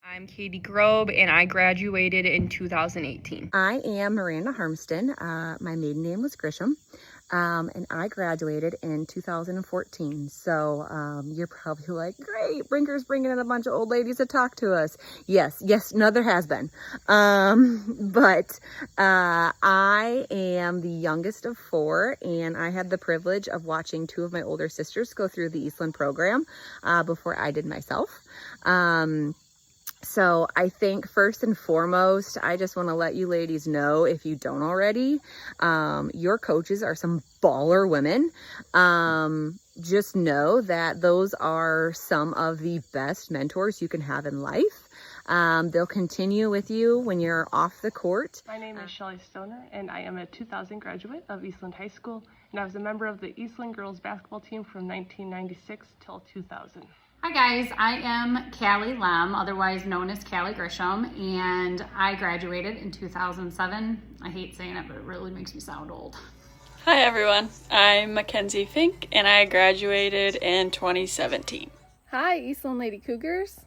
I'm Katie Grobe, and I graduated in 2018. I am Miranda Harmston. My maiden name was Grisham, and I graduated in 2014. So you're probably like, great, Brinker's bringing in a bunch of old ladies to talk to us. Yes, no, there has been. But I am the youngest of four, and I had the privilege of watching two of my older sisters go through the Eastland program before I did myself. So I think first and foremost, I just want to let you ladies know, if you don't already, your coaches are some baller women. Just know that those are some of the best mentors you can have in life. They'll continue with you when you're off the court. My name is Shelly Stoner, and I am a 2000 graduate of Eastland High School, and I was a member of the Eastland girls basketball team from 1996 till 2000. Hi guys, I am Callie Lem, otherwise known as Callie Grisham, and I graduated in 2007. I hate saying it, but it really makes me sound old. Hi everyone, I'm Mackenzie Fink, and I graduated in 2017. Hi, Eastland Lady Cougars.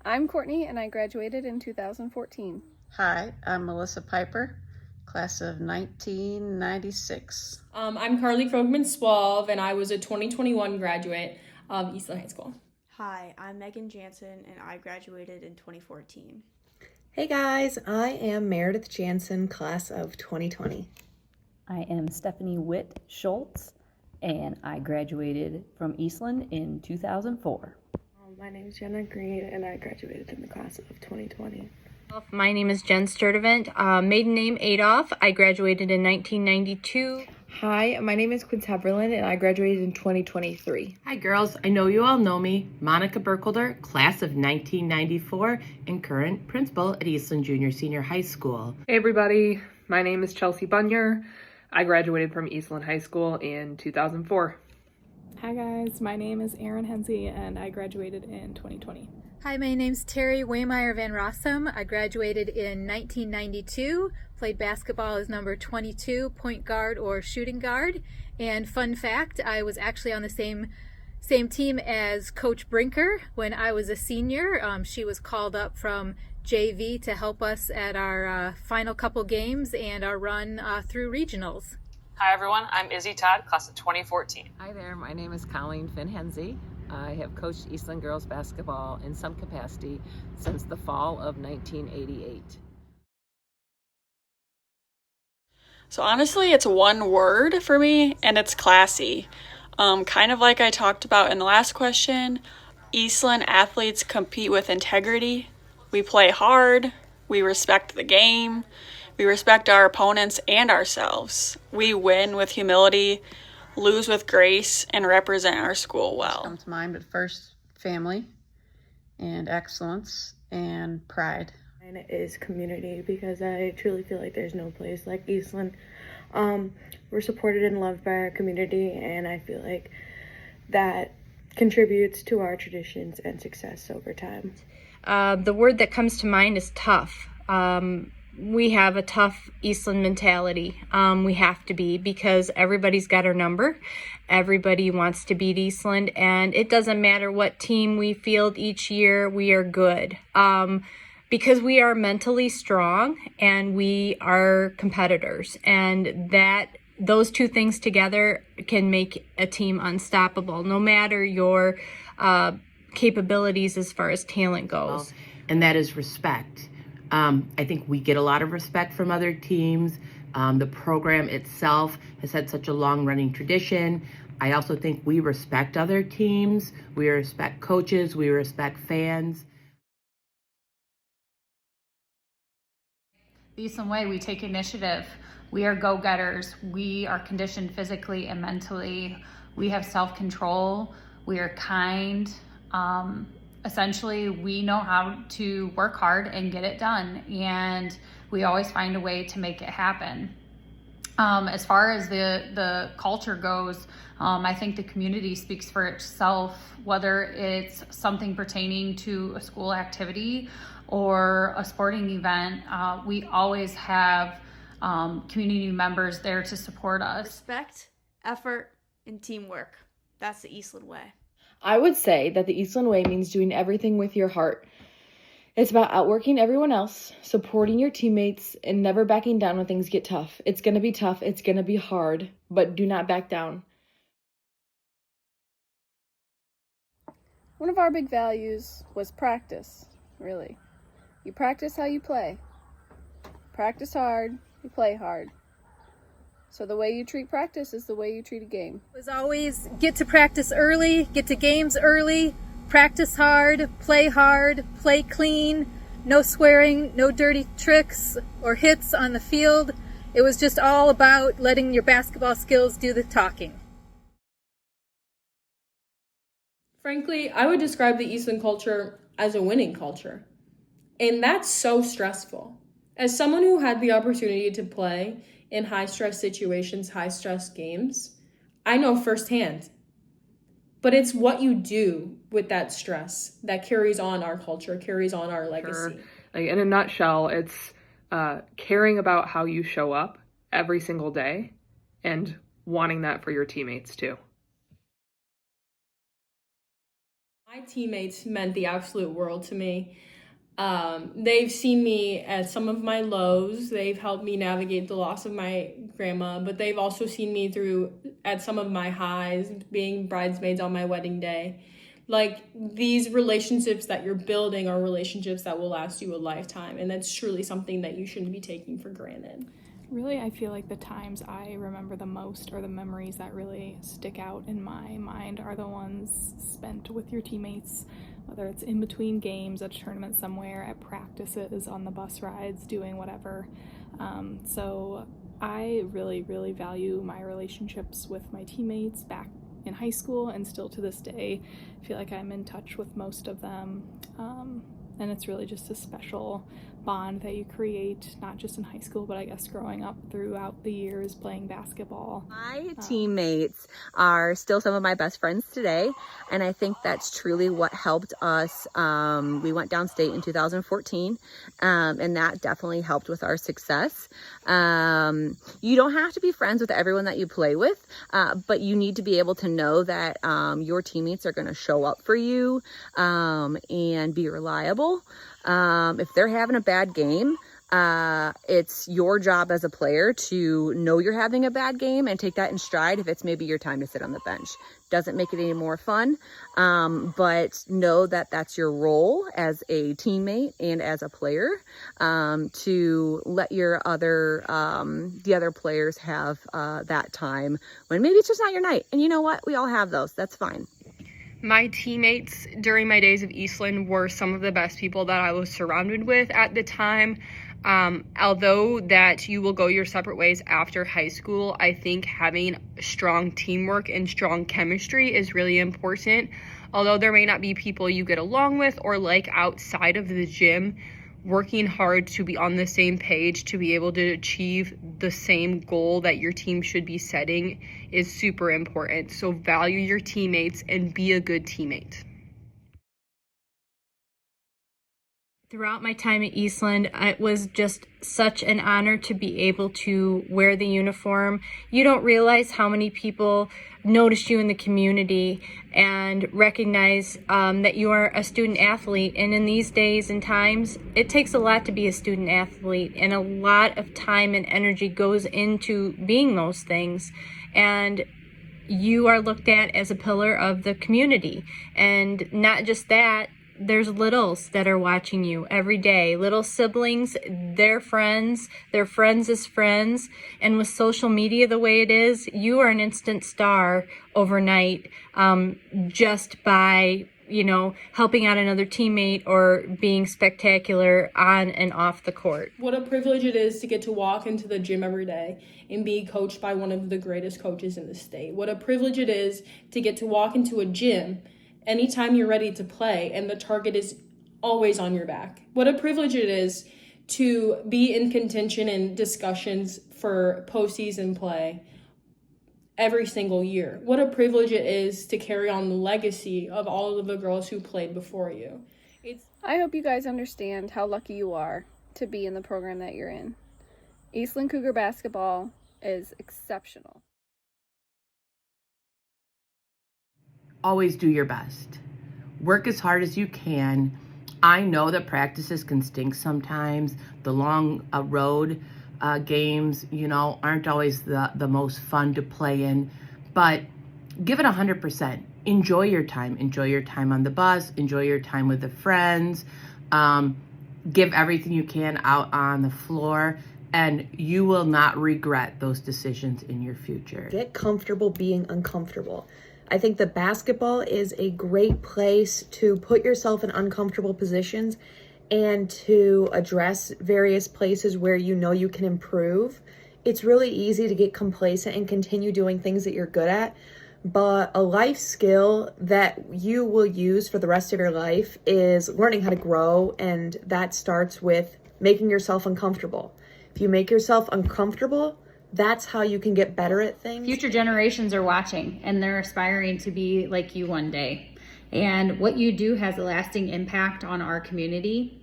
I'm Courtney, and I graduated in 2014. Hi, I'm Melissa Piper, class of 1996. I'm Carly Krogman-Swalve, and I was a 2021 graduate of Eastland High School. Hi, I'm Megan Jansen, and I graduated in 2014. Hey guys, I am Meredith Jansen, class of 2020. I am Stephanie Witt Schultz, and I graduated from Eastland in 2004. My name is Jenna Green, and I graduated in the class of 2020. My name is Jen Sturdivant, maiden name Adolph. I graduated in 1992. Hi, my name is Quinn Heberlin, and I graduated in 2023. Hi girls, I know you all know me, Monica Burkholder, class of 1994, and current principal at Eastland Junior Senior High School. Hey everybody, my name is Chelsea Bunyer. I graduated from Eastland High School in 2004. Hi guys, my name is Erin Hensey, and I graduated in 2020. Hi, my name's Terry Waymeyer Van Rossum. I graduated in 1992, played basketball as number 22, point guard or shooting guard. And fun fact, I was actually on the same team as Coach Brinker when I was a senior. She was called up from JV to help us at our final couple games and our run through regionals. Hi everyone, I'm Izzy Todd, class of 2014. Hi there, my name is Colleen Finn-Hensey. I have coached Eastland girls basketball in some capacity since the fall of 1988. So honestly, it's one word for me, and it's classy. Kind of like I talked about in the last question, Eastland athletes compete with integrity. We play hard, we respect the game, we respect our opponents and ourselves. We win with humility, lose with grace, and represent our school well. Comes to mind, but first, family and excellence and pride. And it is community, because I truly feel like there's no place like Eastland. We're supported and loved by our community, and I feel like that contributes to our traditions and success over time. The word that comes to mind is tough. We have a tough Eastland mentality. We have to be, because everybody's got our number. Everybody wants to beat Eastland, and it doesn't matter what team we field each year, we are good. Because we are mentally strong and we are competitors, and those two things together can make a team unstoppable, no matter your capabilities as far as talent goes. And that is respect. I think we get a lot of respect from other teams. The program itself has had such a long-running tradition. I also think we respect other teams. We respect coaches. We respect fans. The Eastland Way, we take initiative. We are go-getters. We are conditioned physically and mentally. We have self-control. We are kind. Essentially, we know how to work hard and get it done, and we always find a way to make it happen. As far as the culture goes, I think the community speaks for itself, whether it's something pertaining to a school activity or a sporting event. We always have community members there to support us. Respect, effort, and teamwork. That's the Eastland Way. I would say that the Eastland Way means doing everything with your heart. It's about outworking everyone else, supporting your teammates, and never backing down when things get tough. It's going to be tough, it's going to be hard, but do not back down. One of our big values was practice, really. You practice how you play. Practice hard, you play hard. So the way you treat practice is the way you treat a game. It was always get to practice early, get to games early, practice hard, play clean, no swearing, no dirty tricks or hits on the field. It was just all about letting your basketball skills do the talking. Frankly, I would describe the Eastland culture as a winning culture. And that's so stressful. As someone who had the opportunity to play in high-stress situations, high-stress games, I know firsthand. But it's what you do with that stress that carries on our culture, carries on our legacy. Sure. Like, in a nutshell, it's caring about how you show up every single day and wanting that for your teammates too. My teammates meant the absolute world to me. They've seen me at some of my lows. They've helped me navigate the loss of my grandma, but they've also seen me through at some of my highs, being bridesmaids on my wedding day. Like, these relationships that you're building are relationships that will last you a lifetime, and that's truly something that you shouldn't be taking for granted. Really, I feel like the times I remember the most, or the memories that really stick out in my mind, are the ones spent with your teammates, whether it's in between games, at a tournament somewhere, at practices, on the bus rides, doing whatever. So I really, really value my relationships with my teammates back in high school, and still to this day I feel like I'm in touch with most of them. And it's really just a special bond that you create, not just in high school, but I guess growing up throughout the years playing basketball. My teammates are still some of my best friends today, and I think that's truly what helped us. We went downstate in 2014, and that definitely helped with our success. You don't have to be friends with everyone that you play with, but you need to be able to know that your teammates are going to show up for you and be reliable. If they're having a bad game, it's your job as a player to know you're having a bad game and take that in stride if it's maybe your time to sit on the bench. Doesn't make it any more fun, but know that that's your role as a teammate and as a player, to let your the other players have that time when maybe it's just not your night. And you know what? We all have those. That's fine. My teammates during my days of Eastland were some of the best people that I was surrounded with at the time. Although that you will go your separate ways after high school, I think having strong teamwork and strong chemistry is really important. Although there may not be people you get along with or like outside of the gym, working hard to be on the same page to be able to achieve the same goal that your team should be setting is super important. So value your teammates and be a good teammate. Throughout my time at Eastland, it was just such an honor to be able to wear the uniform. You don't realize how many people notice you in the community and recognize that you are a student athlete. And in these days and times, it takes a lot to be a student athlete, and a lot of time and energy goes into being those things. And you are looked at as a pillar of the community. And not just that, there's littles that are watching you every day. Little siblings, their friends is friends. And with social media the way it is, you are an instant star overnight, just by, helping out another teammate or being spectacular on and off the court. What a privilege it is to get to walk into the gym every day and be coached by one of the greatest coaches in the state. What a privilege it is to get to walk into a gym anytime you're ready to play and the target is always on your back. What a privilege it is to be in contention and discussions for postseason play every single year. What a privilege it is to carry on the legacy of all of the girls who played before you. I hope you guys understand how lucky you are to be in the program that you're in. Eastland Cougar basketball is exceptional. Always do your best. Work as hard as you can. I know that practices can stink sometimes. The long road games, aren't always the most fun to play in, but give it 100%. Enjoy your time. Enjoy your time on the bus. Enjoy your time with the friends. Give everything you can out on the floor, and you will not regret those decisions in your future. Get comfortable being uncomfortable. I think that basketball is a great place to put yourself in uncomfortable positions and to address various places where you know you can improve. It's really easy to get complacent and continue doing things that you're good at, but a life skill that you will use for the rest of your life is learning how to grow, and that starts with making yourself uncomfortable. If you make yourself uncomfortable, that's how you can get better at things. Future generations are watching and they're aspiring to be like you one day. And what you do has a lasting impact on our community.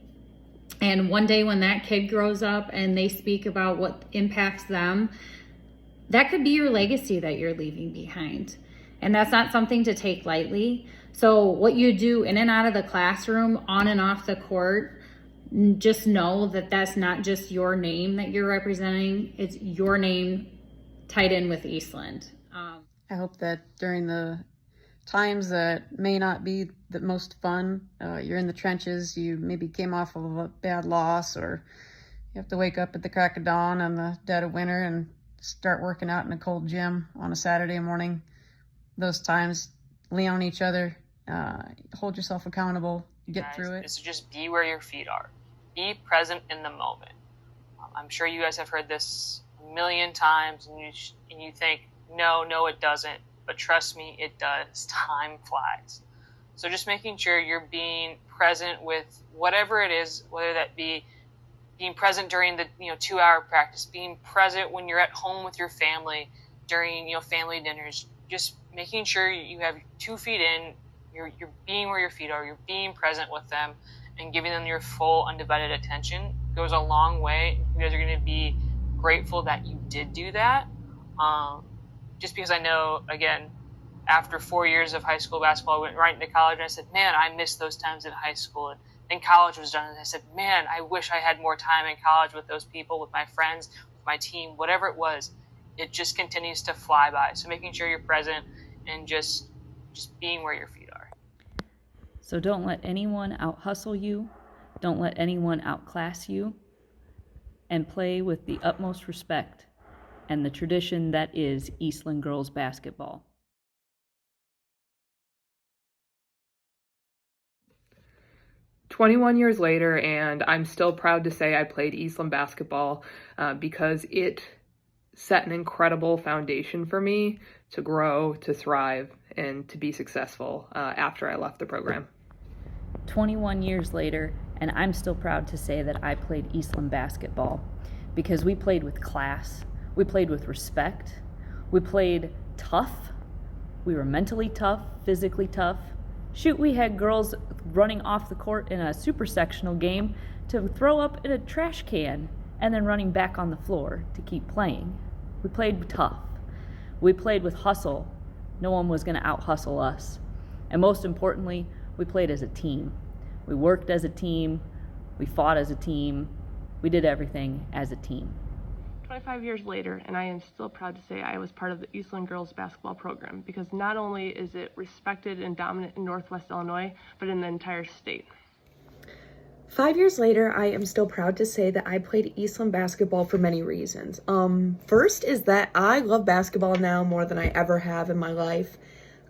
And one day when that kid grows up and they speak about what impacts them, that could be your legacy that you're leaving behind. And that's not something to take lightly. So what you do in and out of the classroom, on and off the court, just know that that's not just your name that you're representing, it's your name tied in with Eastland. I hope that during the times that may not be the most fun, you're in the trenches, you maybe came off of a bad loss, or you have to wake up at the crack of dawn on the dead of winter and start working out in a cold gym on a Saturday morning. Those times, lean on each other, hold yourself accountable, get through it. Is to just be where your feet are. Be present in the moment. I'm sure you guys have heard this a million times, and you think, no, it doesn't. But trust me, it does. Time flies. So just making sure you're being present with whatever it is, whether that be being present during the 2-hour practice, being present when you're at home with your family during family dinners. Just making sure you have 2 feet in. You're being where your feet are. You're being present with them. And giving them your full undivided attention goes a long way. You guys are going to be grateful that you did do that. Just because I know, again, after 4 years of high school basketball, I went right into college, and I said, man, I missed those times in high school. And then college was done, and I said, man, I wish I had more time in college with those people, with my friends, with my team, whatever it was. It just continues to fly by. So making sure you're present and just being where your feet are. So don't let anyone out-hustle you. Don't let anyone outclass you. And play with the utmost respect and the tradition that is Eastland girls basketball. "21 years later, and I'm still proud to say I played Eastland basketball because it set an incredible foundation for me to grow, to thrive, and to be successful after I left the program. 21 years later, and I'm still proud to say that I played Eastland basketball because we played with class, we played with respect, we played tough, we were mentally tough, physically tough. Shoot, we had girls running off the court in a super sectional game to throw up in a trash can and then running back on the floor to keep playing. We played tough. We played with hustle. No one was going to out-hustle us. And most importantly, we played as a team. We worked as a team. We fought as a team. We did everything as a team. 25 years later, and I am still proud to say I was part of the Eastland girls basketball program because not only is it respected and dominant in Northwest Illinois, but in the entire state. 5 years later, I am still proud to say that I played Eastland basketball for many reasons. First is that I love basketball now more than I ever have in my life.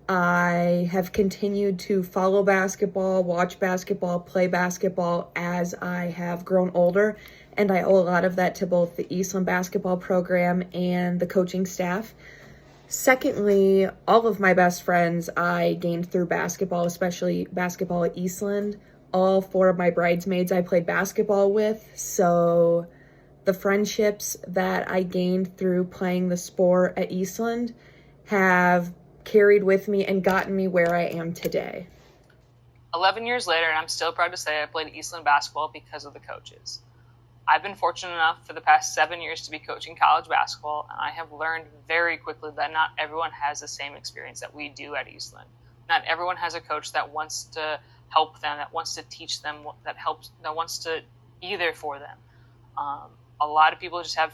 I have continued to follow basketball, watch basketball, play basketball as I have grown older, and I owe a lot of that to both the Eastland basketball program and the coaching staff. Secondly, all of my best friends I gained through basketball, especially basketball at Eastland. All 4 of my bridesmaids I played basketball with, so the friendships that I gained through playing the sport at Eastland have carried with me and gotten me where I am today. 11 years later, and I'm still proud to say I played Eastland basketball because of the coaches. I've been fortunate enough for the past 7 years to be coaching college basketball, and I have learned very quickly that not everyone has the same experience that we do at Eastland. Not everyone has a coach that wants to help them, that wants to teach them, that wants to be there for them. A lot of people just have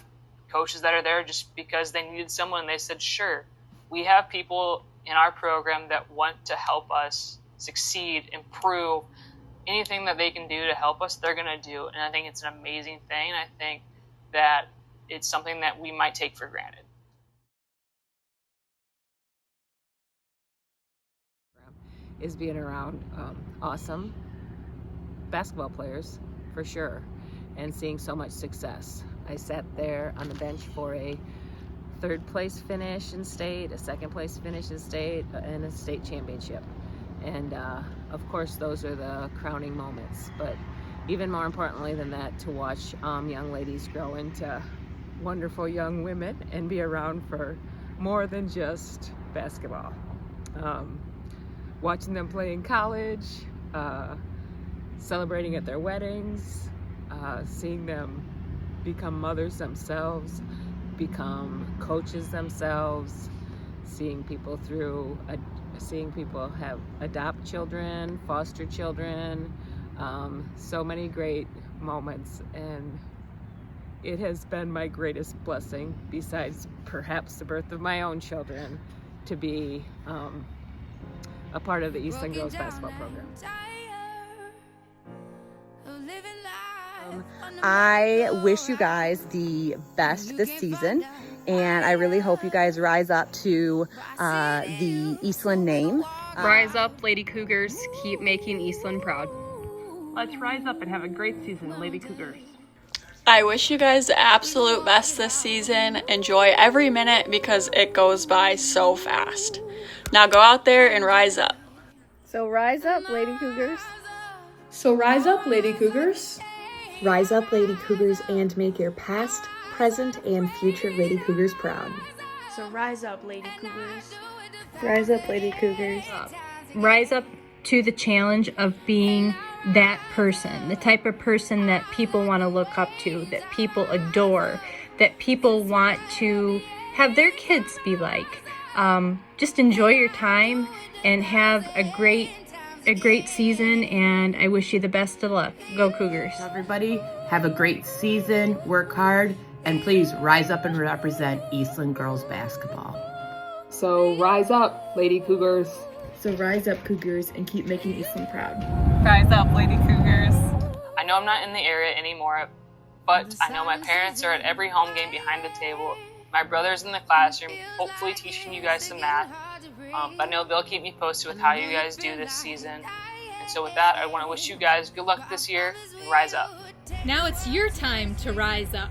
coaches that are there just because they needed someone, and they said, sure. We have people in our program that want to help us succeed, improve. Anything that they can do to help us, they're going to do. And I think it's an amazing thing. And I think that it's something that we might take for granted. Is being around awesome basketball players, for sure, and seeing so much success. I sat there on the bench for a 3rd place finish in state, a 2nd place finish in state, and a state championship. And of course, those are the crowning moments. But even more importantly than that, to watch young ladies grow into wonderful young women and be around for more than just basketball. Watching them play in college, celebrating at their weddings, seeing them become mothers themselves, become coaches themselves, seeing people adopt children, foster children, so many great moments. And it has been my greatest blessing, besides perhaps the birth of my own children, to be a part of the Eastland Girls Basketball program. I wish you guys the best this season, and I really hope you guys rise up to the Eastland name. Rise up, Lady Cougars. Keep making Eastland proud. Let's rise up and have a great season, Lady Cougars. I wish you guys the absolute best this season. Enjoy every minute because it goes by so fast. Now go out there and rise up. So rise up, Lady Cougars. So rise up, Lady Cougars. Rise up, Lady Cougars, and make your past, present, and future Lady Cougars proud. So rise up, Lady Cougars. Rise up, Lady Cougars. Rise up to the challenge of being that person, the type of person that people want to look up to, that people adore, that people want to have their kids be like. Just enjoy your time and have a great season, and I wish you the best of luck. Go Cougars. Everybody, have a great season, work hard, and please rise up and represent Eastland Girls Basketball. So rise up, Lady Cougars. So rise up, Cougars, and keep making Eastland proud. Rise up, Lady Cougars. I know I'm not in the area anymore, but I know my parents are at every home game behind the table. My brother's in the classroom, hopefully teaching you guys some math. But I know they'll keep me posted with how you guys do this season. And so with that, I want to wish you guys good luck this year and rise up. Now it's your time to rise up.